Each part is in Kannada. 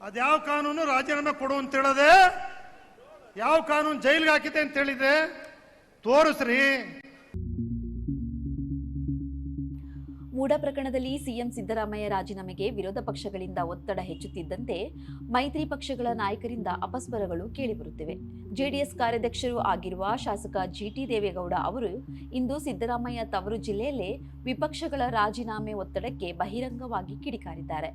ಅದ್ಯಾವ ಕಾನೂನು ರಾಜೀನಾಮೆ ಕೊಡು ಅಂತ ಹೇಳದೆ, ಯಾವ ಕಾನೂನು ಜೈಲಿಗೆ ಹಾಕಿದೆ ಅಂತ ಹೇಳಿದೆ ತೋರಿಸ್ರಿ. ಮೂಡ ಪ್ರಕರಣದಲ್ಲಿ ಸಿಎಂ ಸಿದ್ದರಾಮಯ್ಯ ರಾಜೀನಾಮೆಗೆ ವಿರೋಧ ಪಕ್ಷಗಳಿಂದ ಒತ್ತಡ ಹೆಚ್ಚುತ್ತಿದ್ದಂತೆ ಮೈತ್ರಿ ಪಕ್ಷಗಳ ನಾಯಕರಿಂದ ಅಪಸ್ವರಗಳು ಕೇಳಿಬರುತ್ತಿವೆ. ಜೆಡಿಎಸ್ ಕಾರ್ಯಾಧ್ಯಕ್ಷರು ಆಗಿರುವ ಶಾಸಕ ಜಿಟಿ ದೇವೇಗೌಡ ಅವರು ಇಂದು ಸಿದ್ದರಾಮಯ್ಯ ತವರು ಜಿಲ್ಲೆಯಲ್ಲೇ ವಿಪಕ್ಷಗಳ ರಾಜೀನಾಮೆ ಒತ್ತಡಕ್ಕೆ ಬಹಿರಂಗವಾಗಿ ಕಿಡಿಕಾರಿದ್ದಾರೆ.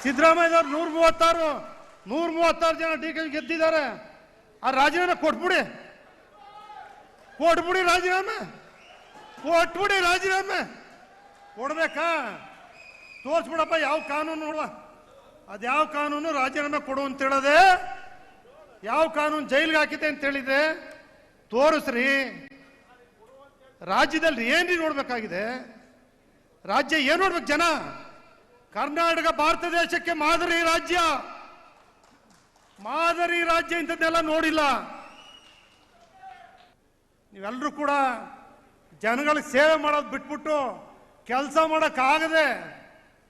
ಸಿದ್ದರಾಮಯ್ಯ 136 ಜನ ಡಿಕೆ ಗೆದ್ದಿದ್ದಾರೆ. ಆ ರಾಜೀನಾಮೆ ಕೊಟ್ಬಿಡಿ, ರಾಜೀನಾಮೆ ಕೊಡ್ಬೇಕಾ? ತೋರಿಸ್ಬಿಡಪ್ಪ ಯಾವ ಕಾನೂನು ನೋಡುವ. ಅದ್ಯಾವ ಕಾನೂನು ರಾಜೀನಾಮೆ ಕೊಡು ಅಂತ ಹೇಳದೆ, ಯಾವ ಕಾನೂನು ಜೈಲಿಗೆ ಹಾಕಿದೆ ಅಂತ ಹೇಳಿದೆ ತೋರಿಸ್ರಿ. ರಾಜ್ಯದಲ್ಲಿ ಏನ್ರಿ ನೋಡ್ಬೇಕಾಗಿದೆ? ರಾಜ್ಯ ಏನ್ ನೋಡ್ಬೇಕು ಜನ? ಕರ್ನಾಟಕ ಭಾರತ ದೇಶಕ್ಕೆ ಮಾದರಿ ರಾಜ್ಯ ಇಂಥದ್ದೆಲ್ಲ ನೋಡಿಲ್ಲ. ನೀವೆಲ್ಲರೂ ಕೂಡ ಜನಗಳಿಗೆ ಸೇವೆ ಮಾಡೋದು ಬಿಟ್ಬಿಟ್ಟು ಕೆಲಸ ಮಾಡೋಕ್ಕಾಗದೆ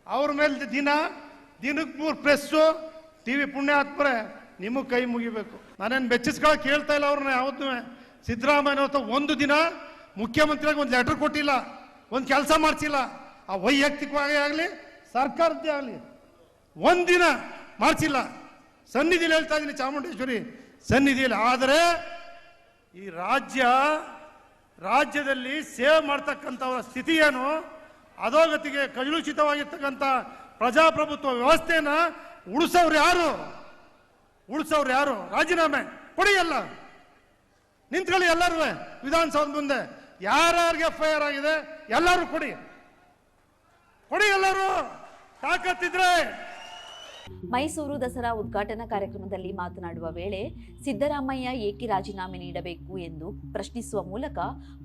ಅವ್ರ ಮೇಲೆ ದಿನಕ್ಕೆ 3 ಪ್ರೆಸ್ಸು ಟಿವಿ ಪುಣ್ಯಾತ್ಮರೆ ನಿಮಗೆ ಕೈ ಮುಗಿಬೇಕು. ನಾನೇನು ಬೆಚ್ಚಿಸ್ಕೊಳಕ್ಕೆ ಹೇಳ್ತಾ ಇಲ್ಲ ಅವ್ರನ್ನ. ಯಾವತ್ತೂ ಸಿದ್ದರಾಮಯ್ಯ ಒಂದು ದಿನ ಮುಖ್ಯಮಂತ್ರಿಯಾಗಿ ಒಂದು ಲೆಟರ್ ಕೊಟ್ಟಿಲ್ಲ, ಒಂದು ಕೆಲಸ ಮಾಡಿಸಿಲ್ಲ. ಆ ವೈಯಕ್ತಿಕವಾಗಿ ಆಗಲಿ ಸರ್ಕಾರದ್ದೇ ಆಗಲಿ ಒಂದಿನ ಮಾಡಿಸಿಲ್ಲ. ಸನ್ನಿಧಿಯಲ್ಲಿ ಹೇಳ್ತಾ ಇದ್ದೀನಿ, ಚಾಮುಂಡೇಶ್ವರಿ ಸನ್ನಿಧಿಯಲ್ಲಿ. ಆದರೆ ಈ ರಾಜ್ಯದಲ್ಲಿ ಸೇವೆ ಮಾಡ್ತಕ್ಕಂಥವರ ಸ್ಥಿತಿ ಏನು? ಅಧೋಗತಿಗೆ ಕಲುಷಿತವಾಗಿರ್ತಕ್ಕಂಥ ಪ್ರಜಾಪ್ರಭುತ್ವ ವ್ಯವಸ್ಥೆನ ಉಳಿಸೋರು ಯಾರು? ರಾಜೀನಾಮೆ ಕೊಡಿ, ಎಲ್ಲ ನಿಂತ್ಕೊಳ್ಳಿ. ಎಲ್ಲರೂ ವಿಧಾನಸೌಧ ಮುಂದೆ ಯಾರ್ಯಾರಿಗೆ FIR ಆಗಿದೆ ಎಲ್ಲರೂ ಕೊಡಿ, ಎಲ್ಲರೂ ತಾಕತ್ತಿದ್ರೆ. ಮೈಸೂರು ದಸರಾ ಉದ್ಘಾಟನಾ ಕಾರ್ಯಕ್ರಮದಲ್ಲಿ ಮಾತನಾಡುವ ವೇಳೆ ಸಿದ್ದರಾಮಯ್ಯ ಏಕೆ ರಾಜೀನಾಮೆ ನೀಡಬೇಕು ಎಂದು ಪ್ರಶ್ನಿಸುವ ಮೂಲಕ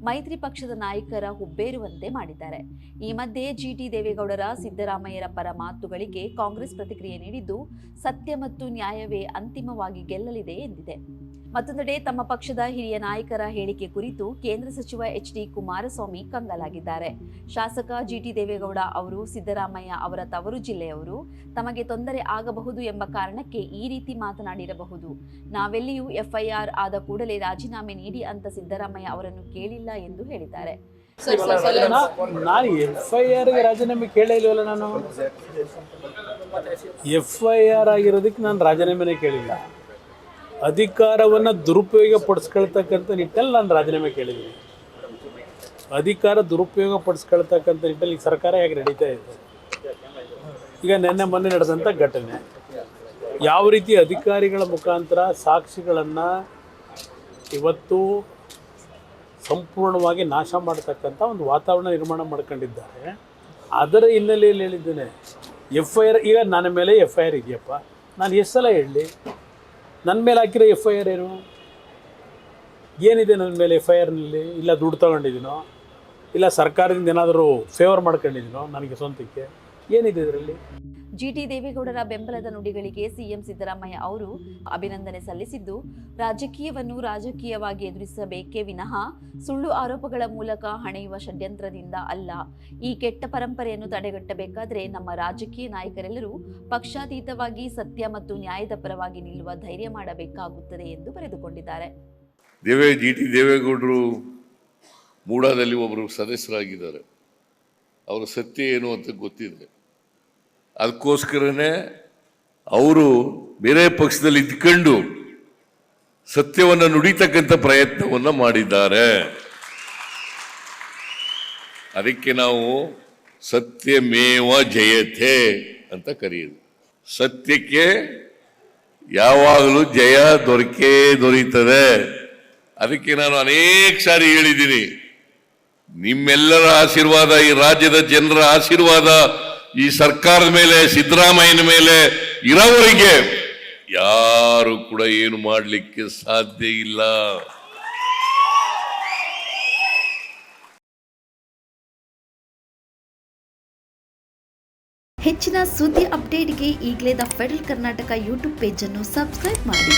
ಮೈತ್ರಿ ಪಕ್ಷದ ನಾಯಕರ ಹುಬ್ಬೇರುವಂತೆ ಮಾಡಿದ್ದಾರೆ. ಈ ಮಧ್ಯೆ ಜಿಟಿ ದೇವೇಗೌಡರ ಸಿದ್ದರಾಮಯ್ಯರ ಪರ ಮಾತುಗಳಿಗೆ ಕಾಂಗ್ರೆಸ್ ಪ್ರತಿಕ್ರಿಯೆ ನೀಡಿದ್ದು, ಸತ್ಯ ಮತ್ತು ನ್ಯಾಯವೇ ಅಂತಿಮವಾಗಿ ಗೆಲ್ಲಲಿದೆ ಎಂದಿದೆ. ಮತ್ತೊಂದೆಡೆ ತಮ್ಮ ಪಕ್ಷದ ಹಿರಿಯ ನಾಯಕರ ಹೇಳಿಕೆ ಕುರಿತು ಕೇಂದ್ರ ಸಚಿವ HD ಕುಮಾರಸ್ವಾಮಿ ಕಂಗಾಲಾಗಿದ್ದಾರೆ. ಶಾಸಕ ಜಿಟಿ ದೇವೇಗೌಡ ಅವರು ಸಿದ್ದರಾಮಯ್ಯ ಅವರ ತವರು ಜಿಲ್ಲೆಯವರು, ತಮಗೆ ತೊಂದರೆ ಆಗಬಹುದು ಎಂಬ ಕಾರಣಕ್ಕೆ ಈ ರೀತಿ ಮಾತನಾಡಿರಬಹುದು. ನಾವೆಲ್ಲಿಯೂ FIR ಆದ ಕೂಡಲೇ ರಾಜೀನಾಮೆ ನೀಡಿ ಅಂತ ಸಿದ್ದರಾಮಯ್ಯ ಅವರನ್ನು ಕೇಳಿಲ್ಲ ಎಂದು ಹೇಳಿದ್ದಾರೆ. ನಾನು FIR ರಾಜೀನಾಮೆ ಕೇಳೇ ಇಲ್ವಲ್ಲ. ನಾನು FIR ಆಗಿರೋದಕ್ಕೆ ನಾನು ರಾಜೀನಾಮೆನೇ ಕೇಳಿಲ್ಲ. ಅಧಿಕಾರವನ್ನು ದುರುಪಯೋಗ ಪಡಿಸ್ಕೊಳ್ತಕ್ಕಂಥ ನಿಟ್ಟಲ್ಲಿ ನಾನು ರಾಜೀನಾಮೆ ಕೇಳಿದ್ದೀನಿ. ಅಧಿಕಾರ ದುರುಪಯೋಗ ಪಡಿಸ್ಕೊಳ್ತಕ್ಕಂಥ ನಿಟ್ಟಲ್ಲಿ ಈ ಸರ್ಕಾರ ಹೇಗೆ ನಡೀತಾ ಇದೆ? ಈಗ ಮೊನ್ನೆ ನಡೆದಂಥ ಘಟನೆ, ಯಾವ ರೀತಿ ಅಧಿಕಾರಿಗಳ ಮುಖಾಂತರ ಸಾಕ್ಷಿಗಳನ್ನು ಇವತ್ತು ಸಂಪೂರ್ಣವಾಗಿ ನಾಶ ಮಾಡ್ತಕ್ಕಂಥ ಒಂದು ವಾತಾವರಣ ನಿರ್ಮಾಣ ಮಾಡ್ಕೊಂಡಿದ್ದಾರೆ. ಅದರ ಹಿನ್ನೆಲೆಯಲ್ಲಿ ಹೇಳಿದ್ದೇನೆ, FIR ಈಗ ನನ್ನ ಮೇಲೆ FIR ಇದೆಯಪ್ಪ, ನಾನು ಎಷ್ಟು ಸಲ ಹೇಳಲಿ? ನನ್ನ ಮೇಲೆ ಹಾಕಿರೋ FIR ಏನಿದೆ? ನನ್ನ ಮೇಲೆ FIRನಲ್ಲಿ ಇಲ್ಲ ದುಡ್ಡು ತಗೊಂಡಿದ್ದೀನೋ, ಇಲ್ಲ ಸರ್ಕಾರದಿಂದ ಏನಾದರೂ ಫೇವರ್ ಮಾಡ್ಕೊಂಡಿದ್ದೀನೋ ನನಗೆ ಸ್ವಂತಕ್ಕೆ? ಏನಿದೆ ಇದರಲ್ಲಿ? ಜಿಟಿ ದೇವೇಗೌಡರ ಬೆಂಬಲದ ನುಡಿಗಳಿಗೆ ಸಿಎಂ ಸಿದ್ದರಾಮಯ್ಯ ಅವರು ಅಭಿನಂದನೆ ಸಲ್ಲಿಸಿದ್ದು, ರಾಜಕೀಯವನ್ನು ರಾಜಕೀಯವಾಗಿ ಎದುರಿಸಬೇಕೇ ವಿನಃ ಸುಳ್ಳು ಆರೋಪಗಳ ಮೂಲಕ ಹಣೆಯುವ ಷಡ್ಯಂತ್ರದಿಂದ ಅಲ್ಲ. ಈ ಕೆಟ್ಟ ಪರಂಪರೆಯನ್ನು ತಡೆಗಟ್ಟಬೇಕಾದರೆ ನಮ್ಮ ರಾಜಕೀಯ ನಾಯಕರೆಲ್ಲರೂ ಪಕ್ಷಾತೀತವಾಗಿ ಸತ್ಯ ಮತ್ತು ನ್ಯಾಯದ ಪರವಾಗಿ ನಿಲ್ಲುವ ಧೈರ್ಯ ಮಾಡಬೇಕಾಗುತ್ತದೆ ಎಂದು ಬರೆದುಕೊಂಡಿದ್ದಾರೆ. ಜಿಟಿ ದೇವೇಗೌಡರು ಮೂಡಾದಲ್ಲಿ ಒಬ್ಬರು ಸದಸ್ಯರಾಗಿದ್ದಾರೆ. ಅವರ ಸತ್ಯ ಏನು ಅಂತ ಗೊತ್ತಿದೆ. ಅದಕ್ಕೋಸ್ಕರನೇ ಅವರು ಬೇರೆ ಪಕ್ಷದಲ್ಲಿ ಇದ್ಕೊಂಡು ಸತ್ಯವನ್ನು ನುಡಿತಕ್ಕಂಥ ಪ್ರಯತ್ನವನ್ನು ಮಾಡಿದ್ದಾರೆ. ಅದಕ್ಕೆ ನಾವು ಸತ್ಯಮೇವ ಜಯತೆ ಅಂತ ಕರೆಯೋದು. ಸತ್ಯಕ್ಕೆ ಯಾವಾಗಲೂ ಜಯ ದೊರೀತದೆ. ಅದಕ್ಕೆ ನಾನು ಅನೇಕ ಸಾರಿ ಹೇಳಿದ್ದೀನಿ, ನಿಮ್ಮೆಲ್ಲರ ಆಶೀರ್ವಾದ, ಈ ರಾಜ್ಯದ ಜನರ ಆಶೀರ್ವಾದ ಈ ಸರ್ಕಾರದ ಮೇಲೆ, ಸಿದ್ದರಾಮಯ್ಯನ ಮೇಲೆ ಇರೋವರೆಗೆ ಯಾರು ಕೂಡ ಏನು ಮಾಡಲಿಕ್ಕೆ ಸಾಧ್ಯ ಇಲ್ಲ. ಹೆಚ್ಚಿನ ಸುದ್ದಿ ಅಪ್ಡೇಟ್ಗೆ ಈಗಲೇ the federal Karnataka YouTube page ಅನ್ನು ಸಬ್ಸ್ಕ್ರೈಬ್ ಮಾಡಿ.